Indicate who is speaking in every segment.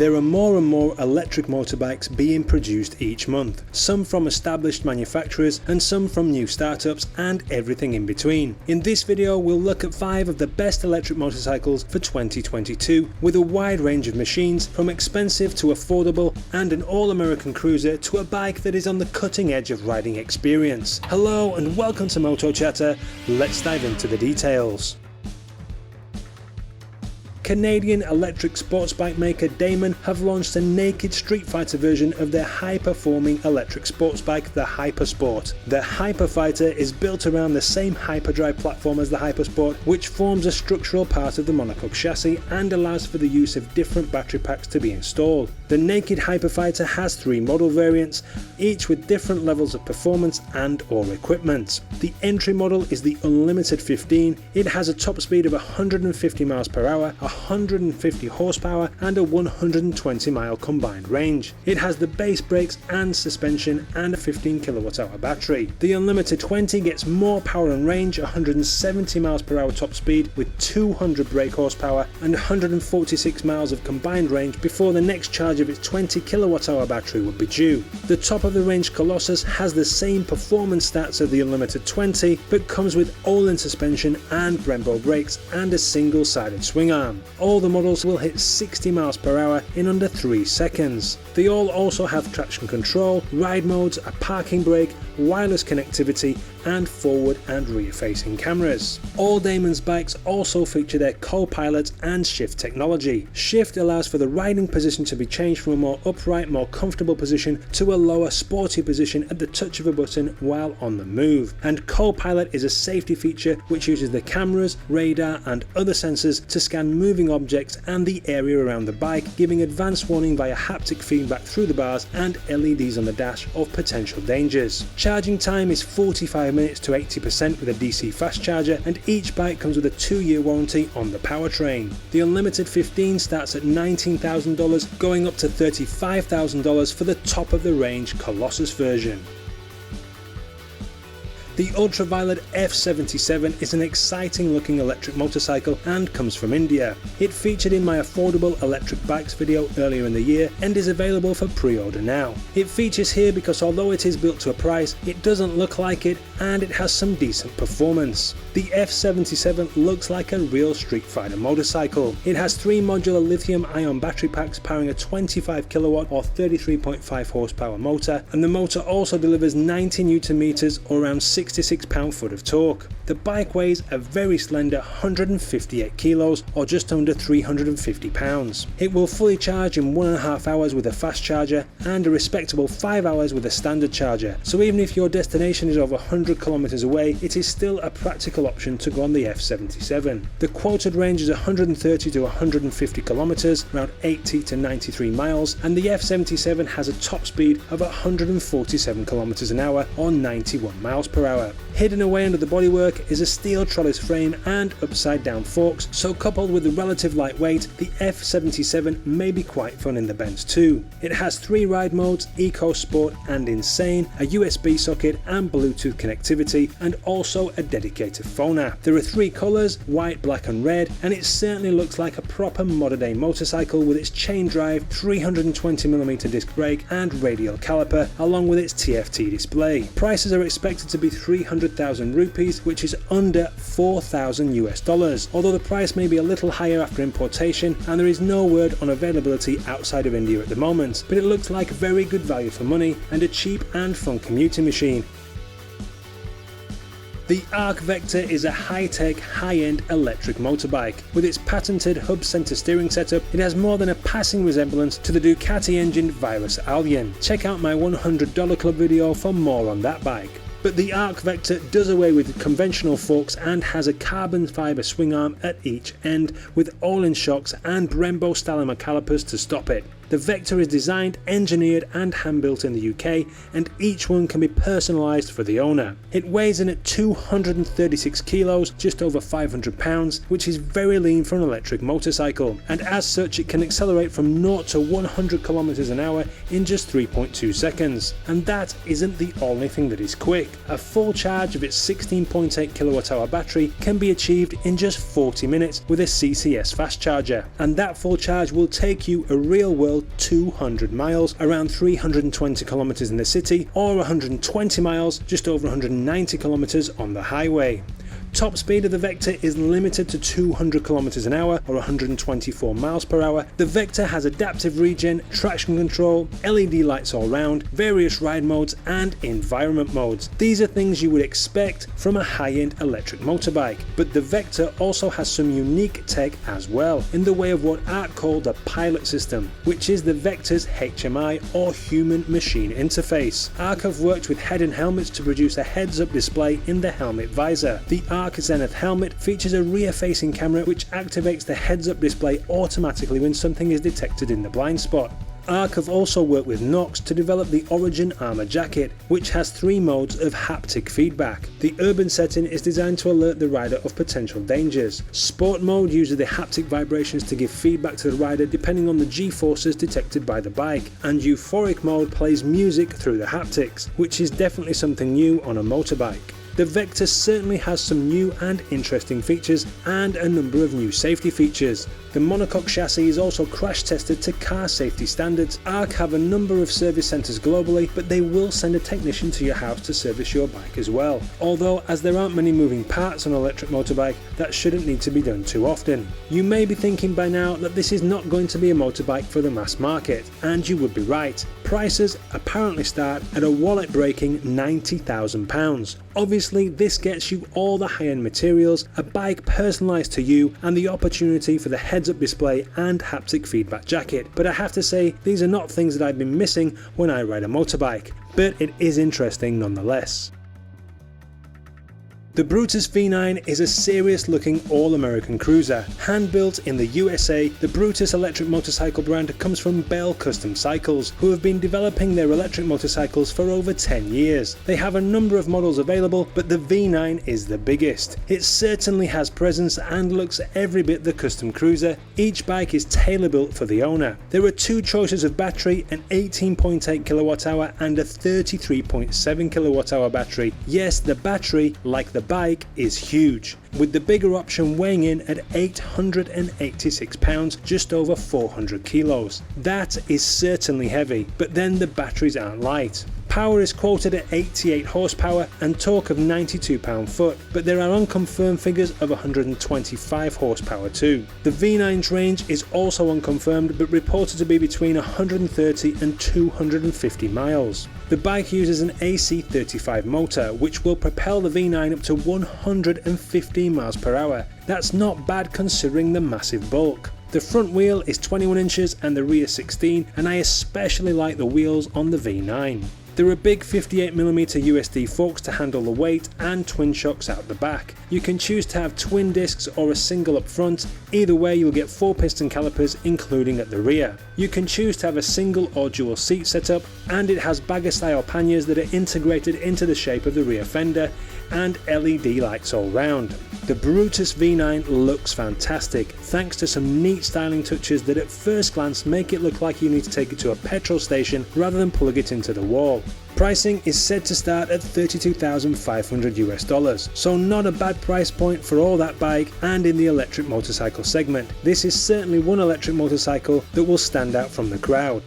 Speaker 1: There are more and more electric motorbikes being produced each month, some from established manufacturers and some from new startups and everything in between. In this video we'll look at 5 of the best electric motorcycles for 2022 with a wide range of machines from expensive to affordable and an all-American cruiser to a bike that is on the cutting edge of riding experience. Hello and welcome to Moto Chatter. Let's dive into the details. Canadian electric sports bike maker Damon have launched a naked street fighter version of their high-performing electric sports bike, the Hypersport. The Hyperfighter is built around the same hyperdrive platform as the Hypersport, which forms a structural part of the monocoque chassis and allows for the use of different battery packs to be installed. The naked Hyperfighter has 3 model variants, each with different levels of performance and or equipment. The entry model is the Unlimited 15. It has a top speed of 150 miles per hour, 150 horsepower and a 120-mile combined range. It has the base brakes and suspension and a 15 kWh battery. The Unlimited 20 gets more power and range, 170 miles per hour top speed with 200 brake horsepower and 146 miles of combined range before the next charge of its 20 kWh battery would be due. The top of the range Colossus has the same performance stats of the Unlimited 20 but comes with all-in suspension and Brembo brakes and a single-sided swing arm. All the models will hit 60 miles per hour in under 3 seconds. They all also have traction control, ride modes, a parking brake, wireless connectivity and forward and rear facing cameras. All Damon's bikes also feature their co-pilot and shift technology. Shift allows for the riding position to be changed from a more upright, more comfortable position to a lower, sporty position at the touch of a button while on the move. And co-pilot is a safety feature which uses the cameras, radar and other sensors to scan moving objects and the area around the bike, giving advance warning via haptic feedback through the bars and LEDs on the dash of potential dangers. Charging time is 45 minutes to 80% with a DC fast charger, and each bike comes with a 2-year warranty on the powertrain. The Unlimited 15 starts at $19,000, going up to $35,000 for the top of the range Colossus version. The Ultraviolet F77 is an exciting looking electric motorcycle and comes from India. It featured in my affordable electric bikes video earlier in the year and is available for pre-order now. It features here because although it is built to a price, it doesn't look like it and it has some decent performance. The F77 looks like a real street fighter motorcycle. It has 3 modular lithium-ion battery packs powering a 25 kilowatt or 33.5 horsepower motor, and the motor also delivers 90 Newton meters or around 66 pound-foot of torque. The bike weighs a very slender 158 kilos or just under 350 pounds. It will fully charge in 1.5 hours with a fast charger and a respectable 5 hours with a standard charger, so even if your destination is over 100 kilometers away, it is still a practical option to go on the F77. The quoted range is 130 to 150 kilometers, around 80 to 93 miles, and the F77 has a top speed of 147 kilometers an hour or 91 miles per hour. Hidden away under the bodywork is a steel trellis frame and upside down forks, so coupled with the relative lightweight, the F77 may be quite fun in the bends too. It has 3 ride modes, Eco, Sport and Insane, a USB socket and Bluetooth connectivity, and also a dedicated phone app. There are 3 colours, white, black and red, and it certainly looks like a proper modern day motorcycle with its chain drive, 320mm disc brake and radial caliper, along with its TFT display. Prices are expected to be 300,000 rupees, which is under $4,000 US, although the price may be a little higher after importation and there is no word on availability outside of India at the moment, but it looks like very good value for money and a cheap and fun commuting machine. The Arc Vector is a high-tech, high-end electric motorbike. With its patented hub center steering setup, it has more than a passing resemblance to the Ducati-engined Virus Allion. Check out my $100 Club video for more on that bike. But the Arc Vector does away with conventional forks and has a carbon fibre swing arm at each end with all-in shocks and Brembo Stylema calipers to stop it. The Vector is designed, engineered and hand-built in the UK, and each one can be personalised for the owner. It weighs in at 236 kilos, just over 500 pounds, which is very lean for an electric motorcycle, and as such it can accelerate from 0 to 100 kilometers an hour in just 3.2 seconds. And that isn't the only thing that is quick. A full charge of its 16.8 kWh battery can be achieved in just 40 minutes with a CCS fast charger, and that full charge will take you a real world 200 miles, around 320 kilometers in the city, or 120 miles, just over 190 kilometers on the highway. Top speed of the Vector is limited to 200 km an hour or 124 miles per hour. The Vector has adaptive regen, traction control, LED lights all round, various ride modes and environment modes. These are things you would expect from a high-end electric motorbike, but the Vector also has some unique tech as well, in the way of what ARC call the pilot system, which is the Vector's HMI or human machine interface. ARC have worked with head and helmets to produce a heads-up display in the helmet visor. The ARC Zenith helmet features a rear-facing camera which activates the heads-up display automatically when something is detected in the blind spot. ARC have also worked with Knox to develop the Origin Armor Jacket, which has 3 modes of haptic feedback. The urban setting is designed to alert the rider of potential dangers. Sport mode uses the haptic vibrations to give feedback to the rider depending on the G-forces detected by the bike, and Euphoric mode plays music through the haptics, which is definitely something new on a motorbike. The Vector certainly has some new and interesting features and a number of new safety features. The monocoque chassis is also crash tested to car safety standards. ARC have a number of service centres globally, but they will send a technician to your house to service your bike as well. Although, as there aren't many moving parts on an electric motorbike, that shouldn't need to be done too often. You may be thinking by now that this is not going to be a motorbike for the mass market, and you would be right. Prices apparently start at a wallet-breaking £90,000. Obviously, this gets you all the high-end materials, a bike personalised to you, and the opportunity for the heads-up display and haptic feedback jacket. But I have to say, these are not things that I've been missing when I ride a motorbike, but it is interesting nonetheless. The Brutus V9 is a serious-looking all-American cruiser. Hand-built in the USA, the Brutus electric motorcycle brand comes from Bell Custom Cycles, who have been developing their electric motorcycles for over 10 years. They have a number of models available, but the V9 is the biggest. It certainly has presence and looks every bit the custom cruiser. Each bike is tailor-built for the owner. There are 2 choices of battery, an 18.8 kWh and a 33.7 kWh battery. Yes, the battery, like the bike, is huge, with the bigger option weighing in at 886 pounds, just over 400 kilos. That is certainly heavy, but then the batteries aren't light. Power is quoted at 88 horsepower and torque of 92 pound-foot, but there are unconfirmed figures of 125 horsepower too. The V9's range is also unconfirmed, but reported to be between 130 and 250 miles. The bike uses an AC35 motor, which will propel the V9 up to 115 miles per hour. That's not bad considering the massive bulk. The front wheel is 21 inches and the rear 16, and I especially like the wheels on the V9. There are big 58mm USD forks to handle the weight and twin shocks out the back. You can choose to have twin discs or a single up front. Either way, you'll get 4 piston calipers including at the rear. You can choose to have a single or dual seat setup, and it has bagger style panniers that are integrated into the shape of the rear fender and LED lights all round. The Brutus V9 looks fantastic, thanks to some neat styling touches that at first glance make it look like you need to take it to a petrol station rather than plug it into the wall. Pricing is said to start at $32,500 US, so not a bad price point for all that bike and in the electric motorcycle segment. This is certainly one electric motorcycle that will stand out from the crowd.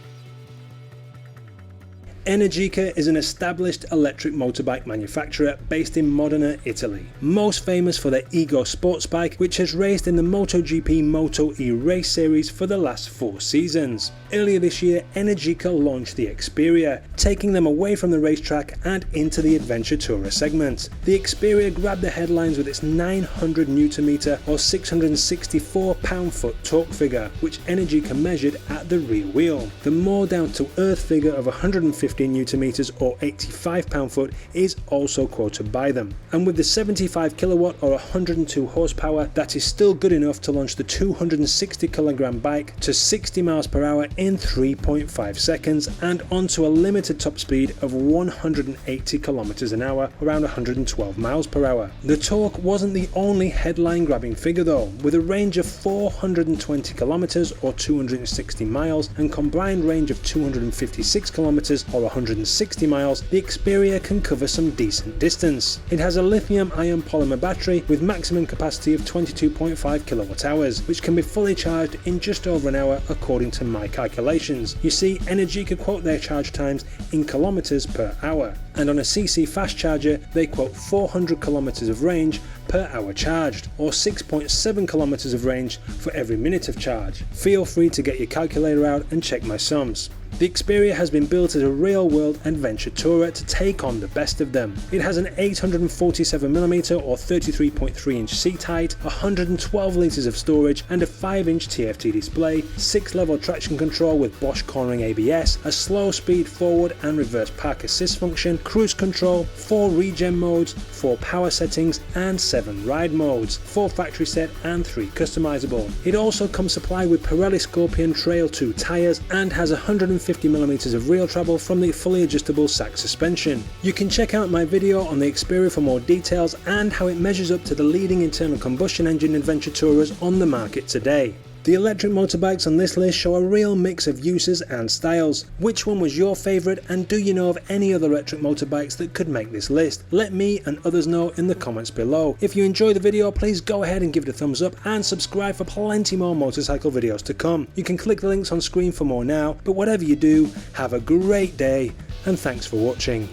Speaker 1: Energica is an established electric motorbike manufacturer based in Modena, Italy. Most famous for their Ego sports bike, which has raced in the MotoGP Moto E race series for the last 4 seasons. Earlier this year, Energica launched the Experia, taking them away from the racetrack and into the adventure tourer segment. The Experia grabbed the headlines with its 900 Nm or 664 pound-foot torque figure, which Energica measured at the rear wheel. The more down-to-earth figure of 150 Nm or 85 pound-foot is also quoted by them. And with the 75 kilowatt or 102 horsepower, that is still good enough to launch the 260 kilogram bike to 60 miles per hour in 3.5 seconds and onto a limited top speed of 180 kilometers an hour, around 112 miles per hour. The torque wasn't the only headline grabbing figure though, with a range of 420 kilometers or 260 miles and combined range of 256 kilometers or 160 miles, the Xperia can cover some decent distance. It has a lithium-ion polymer battery with maximum capacity of 22.5 kWh, which can be fully charged in just over an hour according to my calculations. You see, Energica quote their charge times in kilometers per hour, and on a CC fast charger they quote 400 kilometers of range per hour charged, or 6.7 kilometers of range for every minute of charge. Feel free to get your calculator out and check my sums. The Xperia has been built as a real-world adventure tourer to take on the best of them. It has an 847mm or 33.3-inch seat height, 112 litres of storage and a 5-inch TFT display, 6-level traction control with Bosch cornering ABS, a slow speed forward and reverse park assist function, cruise control, 4 regen modes, 4 power settings and 7 ride modes, 4 factory set and 3 customizable. It also comes supplied with Pirelli Scorpion Trail 2 tyres and has 150mm of real travel from the fully adjustable sack suspension. You can check out my video on the Xperia for more details and how it measures up to the leading internal combustion engine adventure tourers on the market today. The electric motorbikes on this list show a real mix of uses and styles. Which one was your favourite, and do you know of any other electric motorbikes that could make this list? Let me and others know in the comments below. If you enjoyed the video, please go ahead and give it a thumbs up and subscribe for plenty more motorcycle videos to come. You can click the links on screen for more now, but whatever you do, have a great day and thanks for watching.